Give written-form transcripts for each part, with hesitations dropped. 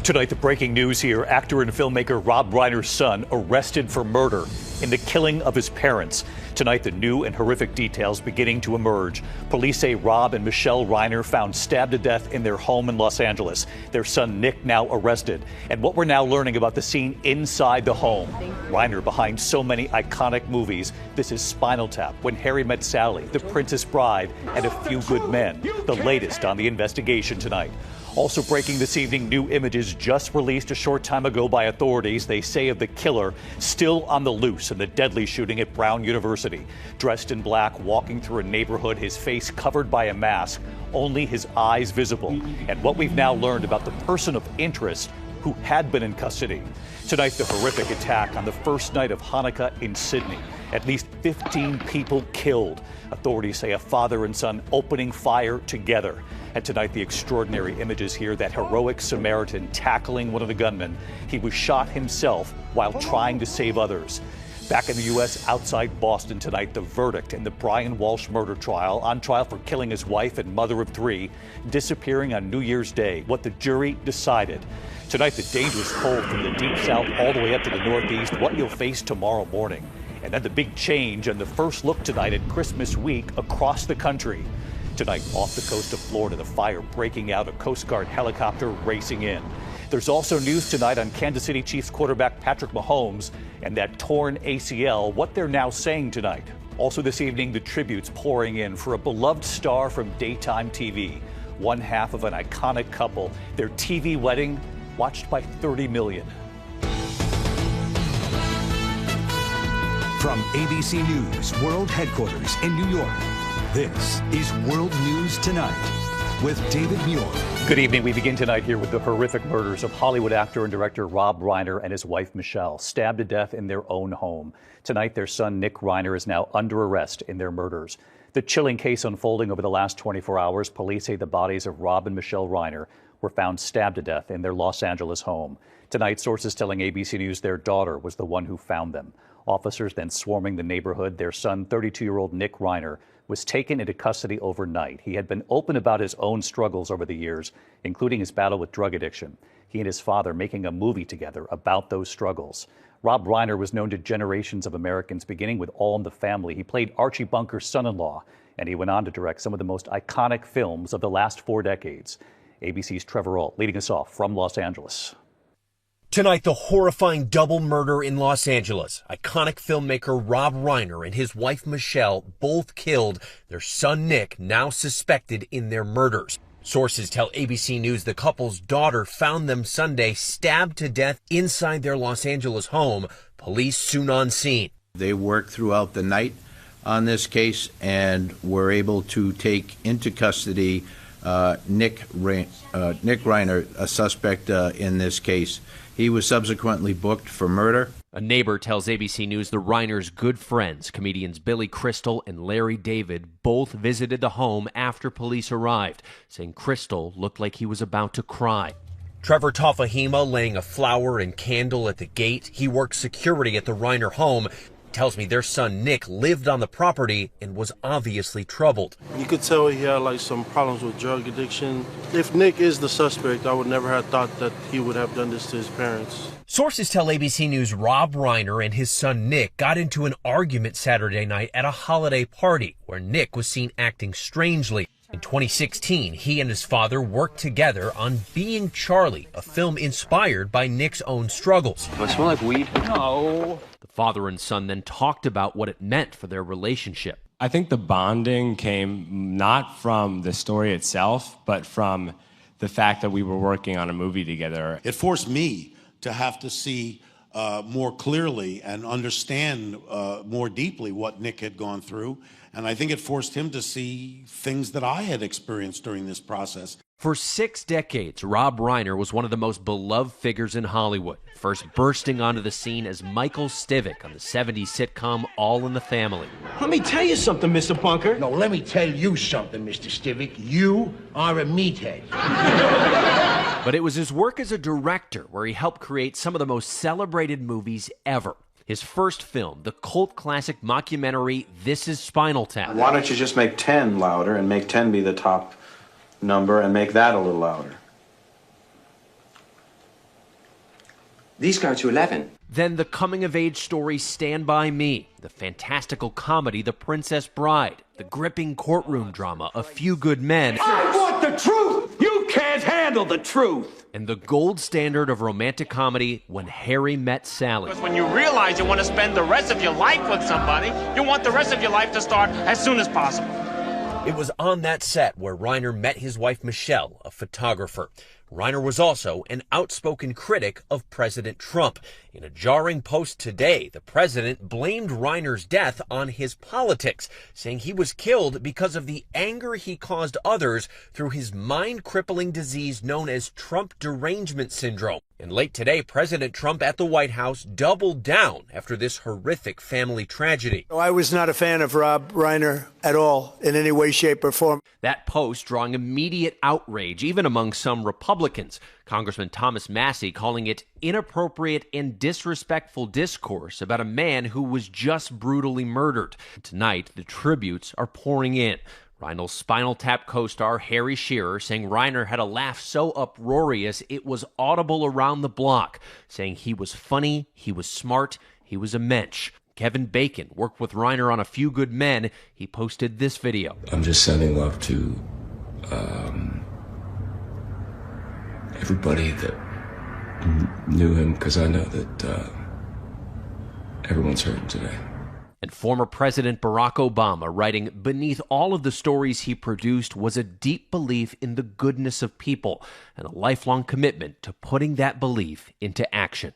Tonight, the breaking news here. Actor and filmmaker Rob Reiner's son arrested for murder in the killing of his parents. Tonight, the new and horrific details beginning to emerge. Police say Rob and Michelle Reiner found stabbed to death in their home in Los Angeles. Their son Nick now arrested. And what we're now learning about the scene inside the home. Reiner behind so many iconic movies. This is Spinal Tap, When Harry Met Sally, The Princess Bride, and A Few Good Men. The latest on the investigation tonight. Also breaking this evening, new images just released a short time ago by authorities, they say, of the killer still on the loose in the deadly shooting at Brown University. Dressed in black, walking through a neighborhood, his face covered by a mask, only his eyes visible. And what we've now learned about the person of interest who had been in custody. Tonight, the horrific attack on the first night of Hanukkah in Sydney. At least 15 people killed. Authorities say a father and son opening fire together. And tonight, the extraordinary images here, that heroic Samaritan tackling one of the gunmen. He was shot himself while trying to save others. Back in the U.S., outside Boston tonight, the verdict in the Brian Walsh murder trial, on trial for killing his wife and mother of three, disappearing on New Year's Day. What the jury decided. Tonight, the dangerous cold from the deep south all the way up to the northeast, what you'll face tomorrow morning. And then the big change and the first look tonight at Christmas week across the country. Tonight, off the coast of Florida, the fire breaking out, a Coast Guard helicopter racing in. There's also news tonight on Kansas City Chiefs quarterback Patrick Mahomes and that torn ACL, what they're now saying tonight. Also this evening, the tributes pouring in for a beloved star from daytime TV. One half of an iconic couple, their TV wedding watched by 30 million. From ABC News World Headquarters in New York, this is World News Tonight with David Muir. Good evening. We begin tonight here with the horrific murders of Hollywood actor and director Rob Reiner and his wife Michelle, stabbed to death in their own home. Tonight, their son Nick Reiner is now under arrest in their murders. The chilling case unfolding over the last 24 hours, police say the bodies of Rob and Michelle Reiner were found stabbed to death in their Los Angeles home. Tonight, sources telling ABC News their daughter was the one who found them. Officers then swarming the neighborhood. Their son, 32-year-old Nick Reiner, was taken into custody overnight. He had been open about his own struggles over the years, including his battle with drug addiction. He and his father making a movie together about those struggles. Rob Reiner was known to generations of Americans, beginning with All in the Family. He played Archie Bunker's son-in-law, and he went on to direct some of the most iconic films of the last 4 decades. ABC's Trevor Ault leading us off from Los Angeles. Tonight, the horrifying double murder in Los Angeles. Iconic filmmaker Rob Reiner and his wife Michelle both killed. Their son Nick now suspected in their murders. Sources tell ABC News the couple's daughter found them Sunday stabbed to death inside their Los Angeles home. Police soon on scene. They worked throughout the night on this case and were able to take into custody Nick Reiner, a suspect in this case. He was subsequently booked for murder. A neighbor tells ABC News the Reiners' good friends, comedians Billy Crystal and Larry David, both visited the home after police arrived, saying Crystal looked like he was about to cry. Trevor Tafahima laying a flower and candle at the gate. He works security at the Reiner home. Tells me their son Nick lived on the property and was obviously troubled. You could tell he had some problems with drug addiction. If Nick is the suspect, I would never have thought that he would have done this to his parents. Sources tell ABC News Rob Reiner and his son Nick got into an argument Saturday night at a holiday party where Nick was seen acting strangely. In 2016, he and his father worked together on Being Charlie, a film inspired by Nick's own struggles. Do I smell like weed? No. The father and son then talked about what it meant for their relationship. I think the bonding came not from the story itself, but from the fact that we were working on a movie together. It forced me to have to see more clearly and understand more deeply what Nick had gone through. And I think it forced him to see things that I had experienced during this process. For 6 decades, Rob Reiner was one of the most beloved figures in Hollywood, first bursting onto the scene as Michael Stivic on the 70s sitcom All in the Family. Let me tell you something, Mr. Bunker. No, let me tell you something, Mr. Stivic. You are a meathead. But it was his work as a director where he helped create some of the most celebrated movies ever. His first film, the cult classic mockumentary This Is Spinal Tap. Why don't you just make 10 louder and make 10 be the top number and make that a little louder? These go to 11. Then the coming-of-age story Stand By Me, the fantastical comedy The Princess Bride, the gripping courtroom drama A Few Good Men. I want the truth! You can't handle the truth! And the gold standard of romantic comedy, When Harry Met Sally. Because when you realize you want to spend the rest of your life with somebody, you want the rest of your life to start as soon as possible. It was on that set where Reiner met his wife Michelle, a photographer. Reiner was also an outspoken critic of President Trump. In a jarring post today, the president blamed Reiner's death on his politics, saying he was killed because of the anger he caused others through his mind-crippling disease known as Trump derangement syndrome. And late today, President Trump at the White House doubled down after this horrific family tragedy. I was not a fan of Rob Reiner at all, in any way, shape, or form. That post drawing immediate outrage, even among some Republicans. Congressman Thomas Massey calling it inappropriate and disrespectful discourse about a man who was just brutally murdered. Tonight, the tributes are pouring in. Reinl's Spinal Tap co-star Harry Shearer saying Reiner had a laugh so uproarious it was audible around the block, saying he was funny, he was smart, he was a mensch. Kevin Bacon worked with Reiner on A Few Good Men. He posted this video. I'm just sending love to everybody that knew him, because I know that everyone's hurting today. And former President Barack Obama writing, beneath all of the stories he produced was a deep belief in the goodness of people and a lifelong commitment to putting that belief into action.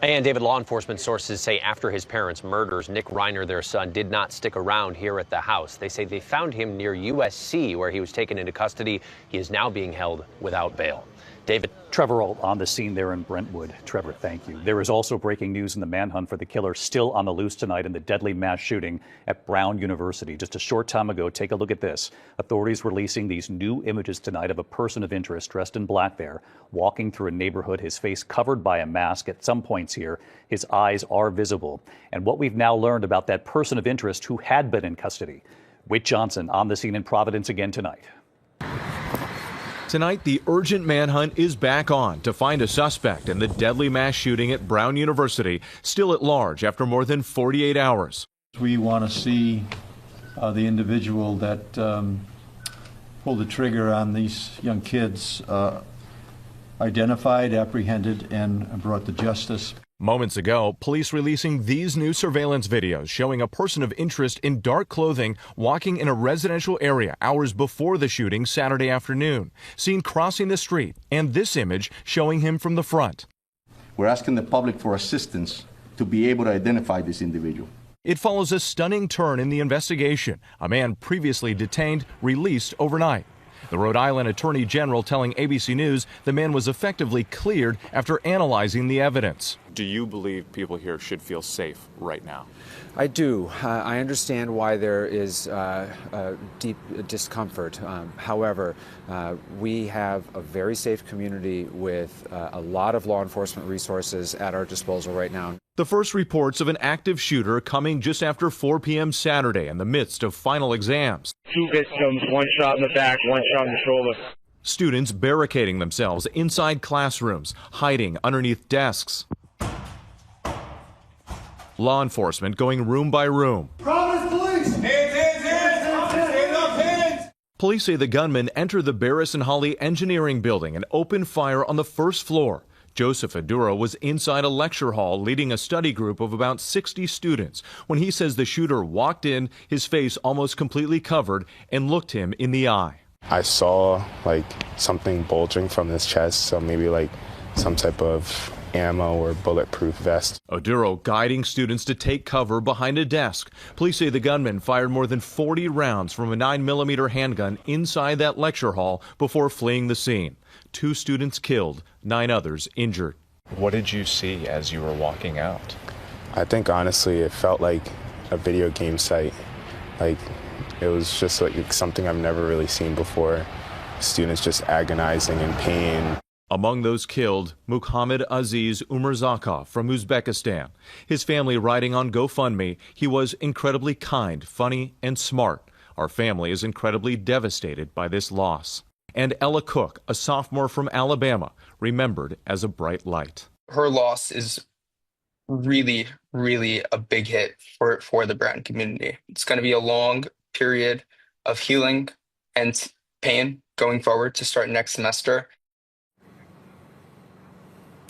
And David, law enforcement sources say after his parents' murders, Nick Reiner, their son, did not stick around here at the house. They say they found him near USC, where he was taken into custody. He is now being held without bail. David. Trevor on the scene there in Brentwood. Trevor, thank you. There is also breaking news in the manhunt for the killer still on the loose tonight in the deadly mass shooting at Brown University. Just a short time ago, take a look at this. Authorities releasing these new images tonight of a person of interest dressed in black there, walking through a neighborhood, his face covered by a mask. At some points here, his eyes are visible. And what we've now learned about that person of interest who had been in custody. Whit Johnson on the scene in Providence again tonight. Tonight, the urgent manhunt is back on to find a suspect in the deadly mass shooting at Brown University, still at large after more than 48 hours. We want to see the individual that pulled the trigger on these young kids identified, apprehended, and brought to justice. Moments ago, police releasing these new surveillance videos showing a person of interest in dark clothing walking in a residential area hours before the shooting Saturday afternoon, seen crossing the street, and this image showing him from the front. We're asking the public for assistance to be able to identify this individual. It follows a stunning turn in the investigation. A man previously detained, released overnight. The Rhode Island Attorney General telling ABC News the man was effectively cleared after analyzing the evidence. Do you believe people here should feel safe right now? I do. I understand why there is deep discomfort. However, we have a very safe community with a lot of law enforcement resources at our disposal right now. The first reports of an active shooter coming just after 4 p.m. Saturday in the midst of final exams. 2 victims, 1 shot in the back, 1 shot in the shoulder. Students barricading themselves inside classrooms, hiding underneath desks. Law enforcement going room by room. Providence police! Hands up, hands! Police say the gunman entered the Barris and Holly Engineering Building and opened fire on the first floor. Joseph Adura was inside a lecture hall leading a study group of about 60 students when he says the shooter walked in, his face almost completely covered, and looked him in the eye. I saw something bulging from his chest, so maybe some type of ammo or bulletproof vest. Oduro guiding students to take cover behind a desk. Police say the gunman fired more than 40 rounds from a 9mm handgun inside that lecture hall before fleeing the scene. 2 students killed, 9 others injured. What did you see as you were walking out? I think honestly it felt like a video game site. It was just something I've never really seen before. Students just agonizing in pain. Among those killed, Muhammad Aziz Umarzakov from Uzbekistan. His family writing on GoFundMe, he was incredibly kind, funny, and smart. Our family is incredibly devastated by this loss. And Ella Cook, a sophomore from Alabama, remembered as a bright light. Her loss is really, really a big hit for the Brown community. It's going to be a long period of healing and pain going forward to start next semester.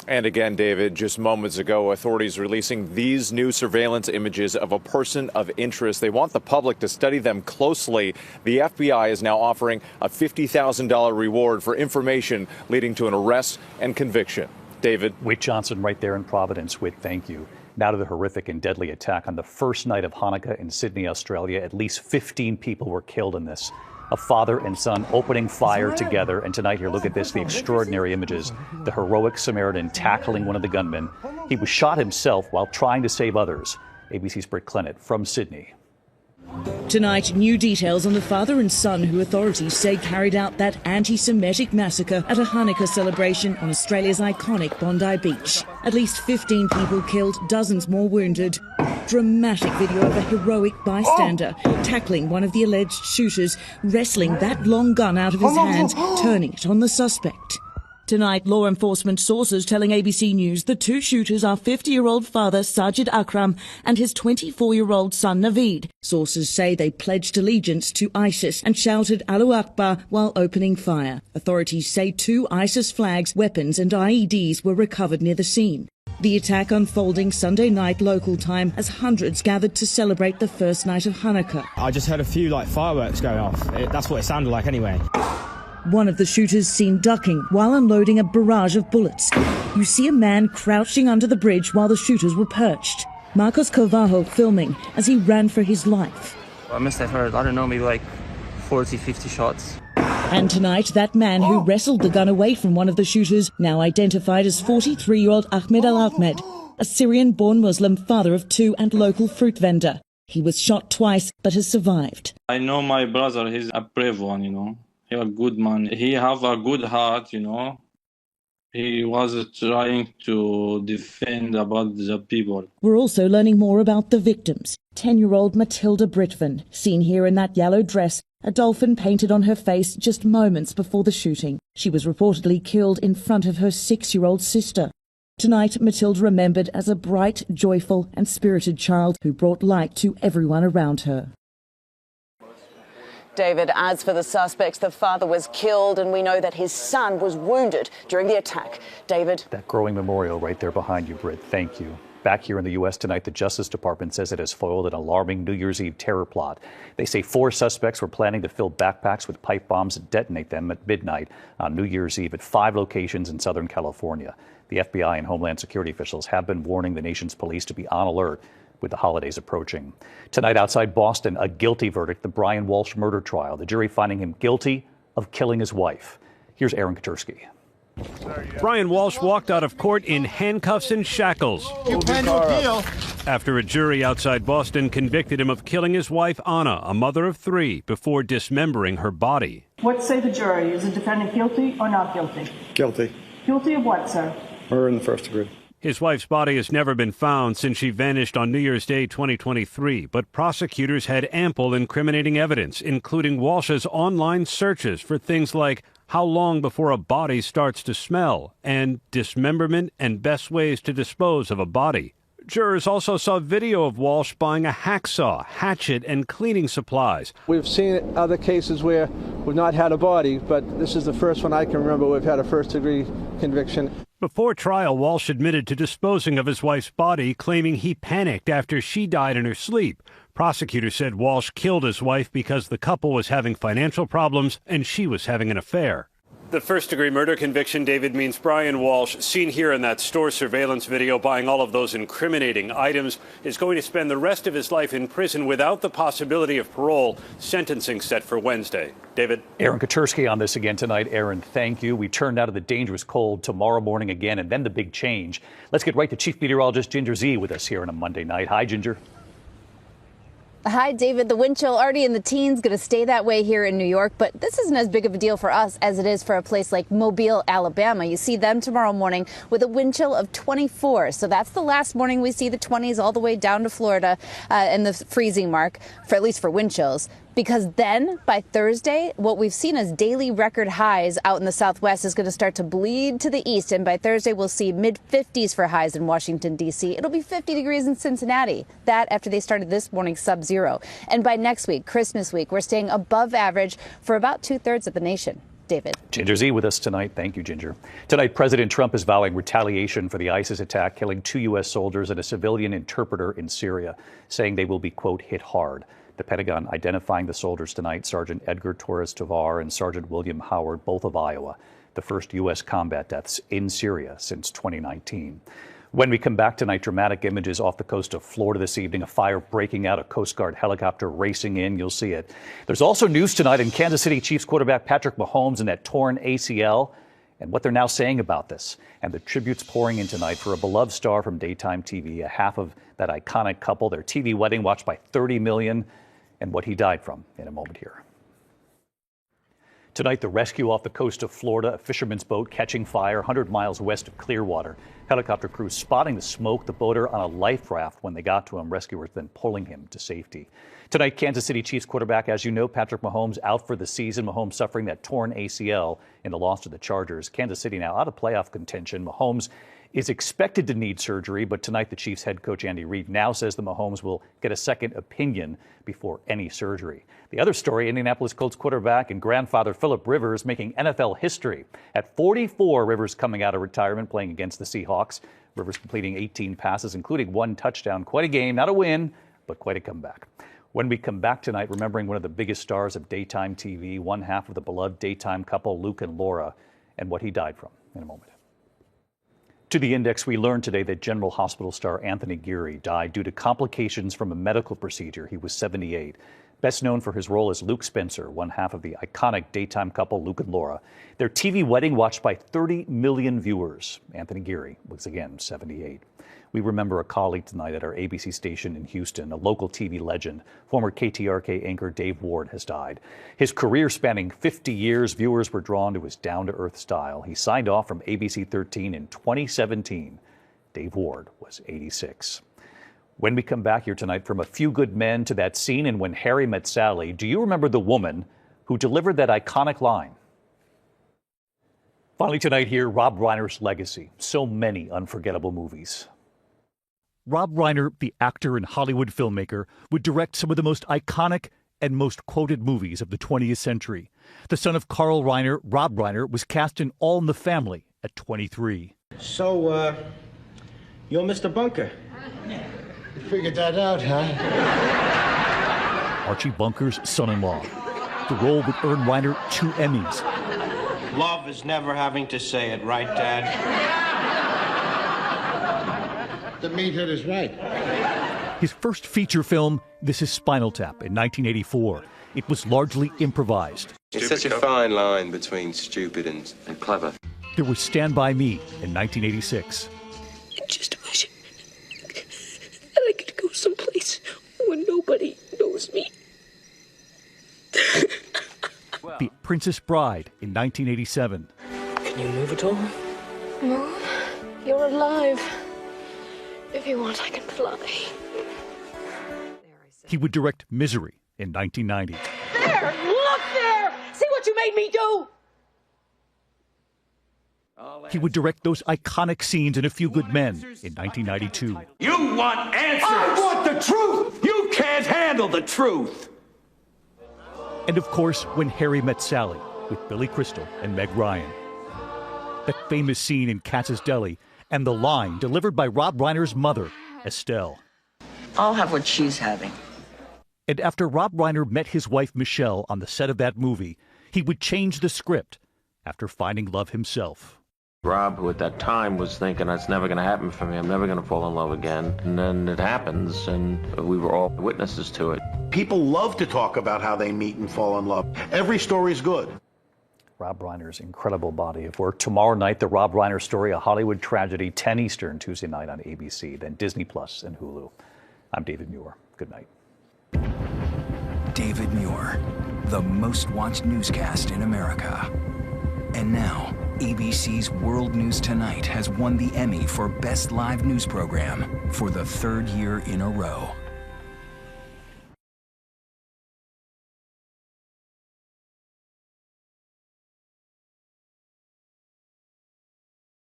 And again, David, just moments ago, authorities releasing these new surveillance images of a person of interest. They want the public to study them closely. The FBI is now offering a $50,000 reward for information leading to an arrest and conviction. David. Whit Johnson right there in Providence. Whit, thank you. Now to the horrific and deadly attack on the first night of Hanukkah in Sydney, Australia. At least 15 people were killed in this. A father and son opening fire together. And tonight here, look at this, the extraordinary images. The heroic Samaritan tackling one of the gunmen. He was shot himself while trying to save others. ABC's Britt Clennett from Sydney. Tonight, new details on the father and son who authorities say carried out that anti-Semitic massacre at a Hanukkah celebration on Australia's iconic Bondi Beach. At least 15 people killed, dozens more wounded. Dramatic video of a heroic bystander tackling one of the alleged shooters, wresting that long gun out of his hands, turning it on the suspect. Tonight, law enforcement sources telling ABC News the two shooters are 50-year-old father Sajid Akram and his 24-year-old son Naveed. Sources say they pledged allegiance to ISIS and shouted Allahu Akbar while opening fire. Authorities say 2 ISIS flags, weapons and IEDs were recovered near the scene. The attack unfolding Sunday night local time as hundreds gathered to celebrate the first night of Hanukkah. I just heard a few fireworks going off. That's what it sounded like anyway. One of the shooters seen ducking while unloading a barrage of bullets. You see a man crouching under the bridge while the shooters were perched. Marcos Carvalho filming as he ran for his life. I must have heard, I don't know, maybe like 40, 50 shots. And tonight, that man who wrestled the gun away from one of the shooters, now identified as 43-year-old Ahmed Al-Ahmed, a Syrian-born Muslim, father of 2 and local fruit vendor. He was shot twice but has survived. I know my brother, he's a brave one, you know. He's a good man. He have a good heart, you know. He was trying to defend about the people. We're also learning more about the victims. 10-year-old Matilda Britvan, seen here in that yellow dress, a dolphin painted on her face just moments before the shooting. She was reportedly killed in front of her 6-year-old sister. Tonight, Matilda remembered as a bright, joyful and spirited child who brought light to everyone around her. David, as for the suspects, the father was killed and we know that his son was wounded during the attack. David? That growing memorial right there behind you, Britt. Thank you. Back here in the U.S. tonight, the Justice Department says it has foiled an alarming New Year's Eve terror plot. They say 4 suspects were planning to fill backpacks with pipe bombs and detonate them at midnight on New Year's Eve at 5 locations in Southern California. The FBI and Homeland Security officials have been warning the nation's police to be on alert with the holidays approaching. Tonight outside Boston, a guilty verdict, the Brian Walsh murder trial. The jury finding him guilty of killing his wife. Here's Aaron Katursky. Brian Walsh walked out of court in handcuffs and shackles after a jury outside Boston convicted him of killing his wife, Anna, a mother of 3, before dismembering her body. What say the jury? Is the defendant guilty or not guilty? Guilty. Guilty of what, sir? Murder in the first degree. His wife's body has never been found since she vanished on New Year's Day 2023, but prosecutors had ample incriminating evidence, including Walsh's online searches for things like how long before a body starts to smell and dismemberment and best ways to dispose of a body. Jurors also saw video of Walsh buying a hacksaw, hatchet, and cleaning supplies. We've seen other cases where we've not had a body, but this is the first one I can remember we've had a first-degree conviction. Before trial, Walsh admitted to disposing of his wife's body, claiming he panicked after she died in her sleep. Prosecutors said Walsh killed his wife because the couple was having financial problems and she was having an affair. The first-degree murder conviction, David, means Brian Walsh, seen here in that store surveillance video buying all of those incriminating items, is going to spend the rest of his life in prison without the possibility of parole, sentencing set for Wednesday. David? Aaron Katursky on this again tonight. Aaron, thank you. We turn now to the dangerous cold tomorrow morning again, and then the big change. Let's get right to Chief Meteorologist Ginger Z with us here on a Monday night. Hi, Ginger. Hi, David. The wind chill already in the teens, going to stay that way here in New York, but this isn't as big of a deal for us as it is for a place like Mobile, Alabama. You see them tomorrow morning with a wind chill of 24. So that's the last morning we see the 20s all the way down to Florida and the freezing mark, for at least for wind chills. Because then, by Thursday, what we've seen as daily record highs out in the Southwest is going to start to bleed to the east. And by Thursday, we'll see mid-50s for highs in Washington, D.C. It'll be 50 degrees in Cincinnati. That after they started this morning sub-zero. And by next week, Christmas week, we're staying above average for about 2/3 of the nation. David. Ginger Z with us tonight. Thank you, Ginger. Tonight, President Trump is vowing retaliation for the ISIS attack, killing 2 U.S. soldiers and a civilian interpreter in Syria, saying they will be, quote, hit hard. The Pentagon identifying the soldiers tonight, Sergeant Edgar Torres Tovar and Sergeant William Howard, both of Iowa, the first U.S. combat deaths in Syria since 2019. When we come back tonight, dramatic images off the coast of Florida this evening, a fire breaking out, a Coast Guard helicopter racing in. You'll see it. There's also news tonight in Kansas City Chiefs quarterback Patrick Mahomes and that torn ACL and what they're now saying about this. And the tributes pouring in tonight for a beloved star from daytime TV, a half of that iconic couple, their TV wedding watched by 30 million, and what he died from in a moment here. Tonight, the rescue off the coast of Florida, a fisherman's boat catching fire 100 miles west of Clearwater. Helicopter crew spotting the smoke, the boater on a life raft. When they got to him, rescuers then pulling him to safety. Tonight, Kansas City Chiefs quarterback, as you know, Patrick Mahomes out for the season. Mahomes suffering that torn ACL in the loss to the Chargers. Kansas City now out of playoff contention. Mahomes is expected to need surgery, but tonight the Chiefs head coach Andy Reid now says the Mahomes will get a second opinion before any surgery. The other story, Indianapolis Colts quarterback and grandfather Philip Rivers making NFL history. At 44, Rivers coming out of retirement playing against the Seahawks. Rivers completing 18 passes, including 1 touchdown. Quite a game, not a win, but quite a comeback. When we come back tonight, remembering one of the biggest stars of daytime TV, one half of the beloved daytime couple, Luke and Laura, and what he died from in a moment. To the Index, we learned today that General Hospital star Anthony Geary died due to complications from a medical procedure. He was 78. Best known for his role as Luke Spencer, one half of the iconic daytime couple, Luke and Laura. Their TV wedding watched by 30 million viewers. Anthony Geary was again 78. We remember a colleague tonight at our ABC station in Houston, a local TV legend. Former KTRK anchor Dave Ward has died. His career spanning 50 years, viewers were drawn to his down-to-earth style. He signed off from ABC 13 in 2017. Dave Ward was 86. When we come back here tonight, from A Few Good Men to that scene in When Harry Met Sally, do you remember the woman who delivered that iconic line? Finally tonight here, Rob Reiner's legacy. So many unforgettable movies. Rob Reiner, the actor and Hollywood filmmaker, would direct some of the most iconic and most quoted movies of the 20th century. The son of Carl Reiner, Rob Reiner, was cast in All in the Family at 23. So, you're Mr. Bunker. You figured that out, huh? Archie Bunker's son-in-law. The role would earn Reiner 2 Emmys. Love is never having to say it, right, Dad? The meathead is right. His first feature film, This Is Spinal Tap, in 1984. It was largely improvised. It's such a fine line between stupid and clever. There was Stand By Me in 1986. Just imagine that I could go someplace where nobody knows me. The Princess Bride in 1987. Can you move at all? Move? You're alive. If you want, I can fly. He would direct Misery in 1990. There! Look there! See what you made me do? He would direct those iconic scenes in A Few Good Men in 1992. You want answers! I want the truth! You can't handle the truth! And of course, When Harry Met Sally with Billy Crystal and Meg Ryan. That famous scene in Katz's Deli and the line delivered by Rob Reiner's mother, Estelle. I'll have what she's having. And after Rob Reiner met his wife Michelle on the set of that movie, he would change the script after finding love himself. Rob, who at that time was thinking, that's never going to happen for me, I'm never going to fall in love again. And then it happens, and we were all witnesses to it. People love to talk about how they meet and fall in love. Every story's good. Rob Reiner's incredible body of work. Tomorrow night, the Rob Reiner story, A Hollywood Tragedy, 10 Eastern, Tuesday night on ABC, then Disney Plus and Hulu. I'm David Muir. Good night. David Muir, the most watched newscast in America. And now, ABC's World News Tonight has won the Emmy for Best Live News Program for the 3rd year in a row.